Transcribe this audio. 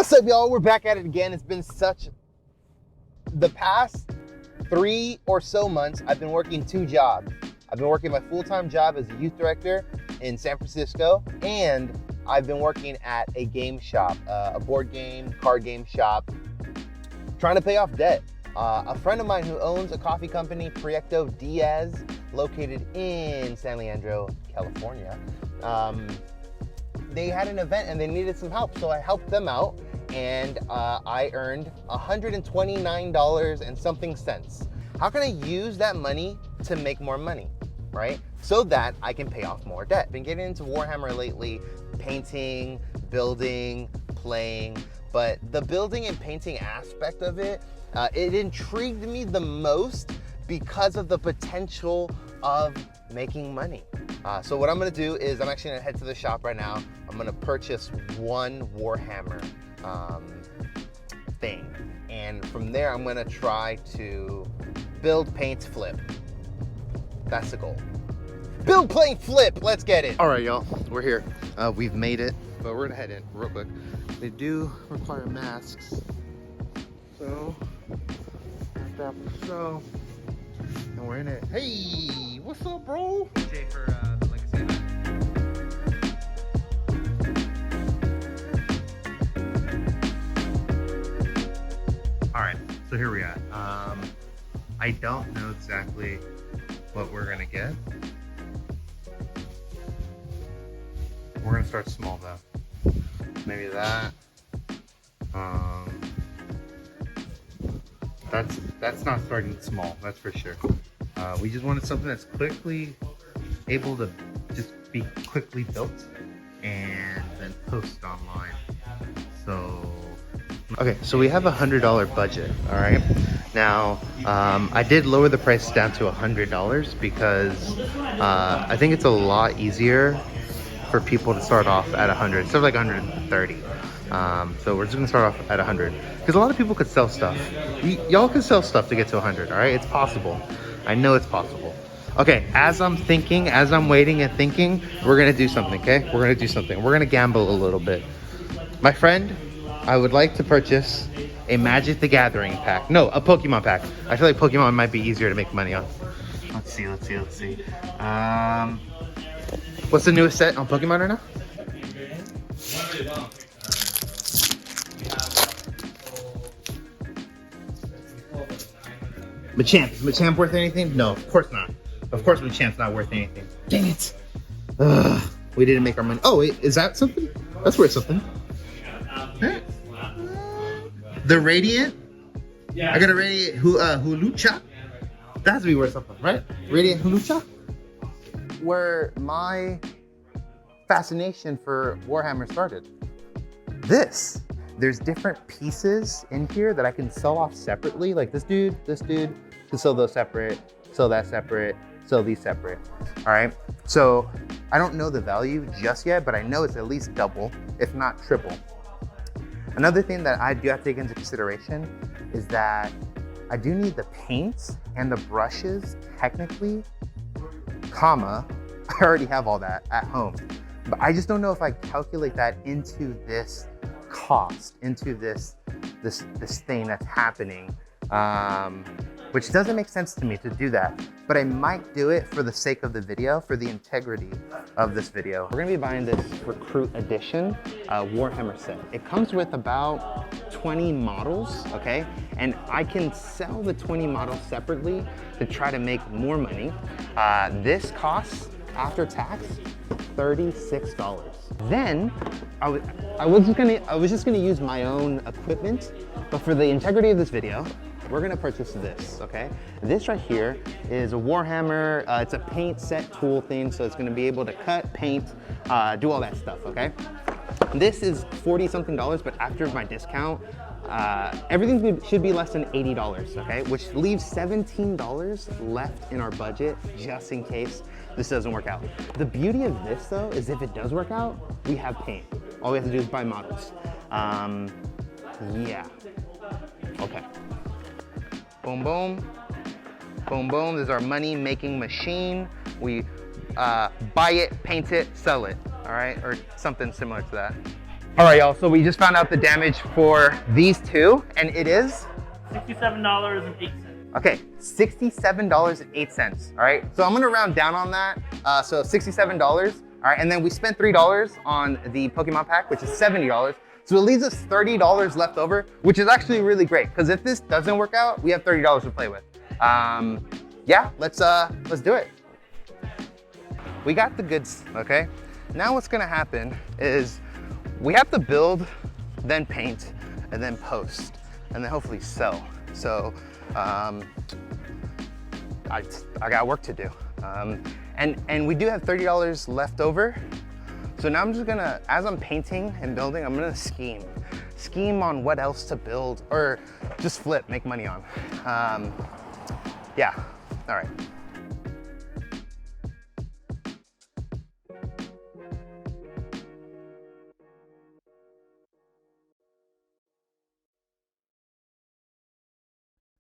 What's up, y'all? We're back at it again. It's been the past 3 or so months, I've been working 2 jobs. I've been working my full-time job as a youth director in San Francisco, and I've been working at a game shop, a board game, card game shop, trying to pay off debt. A friend of mine who owns a coffee company, Proyecto Diaz, located in San Leandro, California, they had an event and they needed some help, so I helped them out, and I earned $129 and something cents. How can I use that money to make more money, right? So that I can pay off more debt. Been getting into Warhammer lately, painting, building, playing, but the building and painting aspect of it, it intrigued me the most because of the potential of making money. So what I'm gonna do is I'm actually gonna head to the shop right now. I'm gonna purchase one Warhammer thing. And from there, I'm gonna try to build, paint, flip. That's the goal. Build, paint, flip, let's get it. All right, y'all, we're here. We've made it, but we're gonna head in real quick. They do require masks. So, and we're in it. Hey, what's up, bro? Jay for the legacy event. All right, so here we are. I don't know exactly what we're gonna get. We're gonna start small though. Maybe that. That's not starting small, that's for sure. We just wanted something that's quickly able to just be quickly built and then posted online. So, okay, so we have $100 budget, all right? Now, I did lower the price down to $100 because I think it's a lot easier for people to start off at 100 instead of like 130. So we're just gonna start off at 100 because a lot of people could sell stuff. Y'all can sell stuff to get to 100, all right? It's possible. I know it's possible. Okay, as I'm thinking, as I'm waiting and thinking, we're gonna do something, okay? We're gonna do something. We're gonna gamble a little bit. My friend, I would like to purchase a Magic the Gathering pack. No, a Pokemon pack. I feel like Pokemon might be easier to make money on. Let's see. What's the newest set on Pokemon right now? Machamp worth anything? No, of course not. Of course Machamp's not worth anything. Dang it. We didn't make our money. Oh, wait, is that something? That's worth something. Huh? The Radiant? Yeah. I got a Radiant Hulucha. That has to be worth something, right? Radiant Hulucha? Where my fascination for Warhammer started. There's different pieces in here that I can sell off separately. Like this dude, can sell those separate, sell that separate, sell these separate. All right, so I don't know the value just yet, but I know it's at least double, if not triple. Another thing that I do have to take into consideration is that I do need the paints and the brushes, technically, I already have all that at home. But I just don't know if I calculate that into this cost, into this thing that's happening, which doesn't make sense to me to do that. But I might do it for the sake of the video, for the integrity of this video. We're gonna be buying this Recruit Edition Warhammer set. It comes with about 20 models, okay? And I can sell the 20 models separately to try to make more money. This costs, after tax, $36. Then I was just gonna use my own equipment, but for the integrity of this video, we're gonna purchase this, okay? This right here is a Warhammer, it's a paint set tool thing, so it's gonna be able to cut, paint, do all that stuff, okay? This is 40 something dollars, but after my discount, everything should be less than $80, okay? Which leaves $17 left in our budget, just in case this doesn't work out. The beauty of this though, is if it does work out, we have paint. All we have to do is buy models. Yeah, okay. Boom, boom, boom, boom. This is our money-making machine. We buy it, paint it, sell it, all right? Or something similar to that. All right, y'all, so we just found out the damage for these two, and it is? $67.08. Okay, $67.08, all right? So I'm gonna round down on that, so $67, all right? And then we spent $3 on the Pokemon pack, which is $70. So it leaves us $30 left over, which is actually really great, because if this doesn't work out, we have $30 to play with. Yeah, let's do it. We got the goods, okay? Now what's gonna happen is we have to build, then paint, and then post, and then hopefully sell. So I got work to do. And we do have $30 left over. So now I'm just gonna, as I'm painting and building, I'm gonna scheme on what else to build or just flip, make money on. Yeah, all right.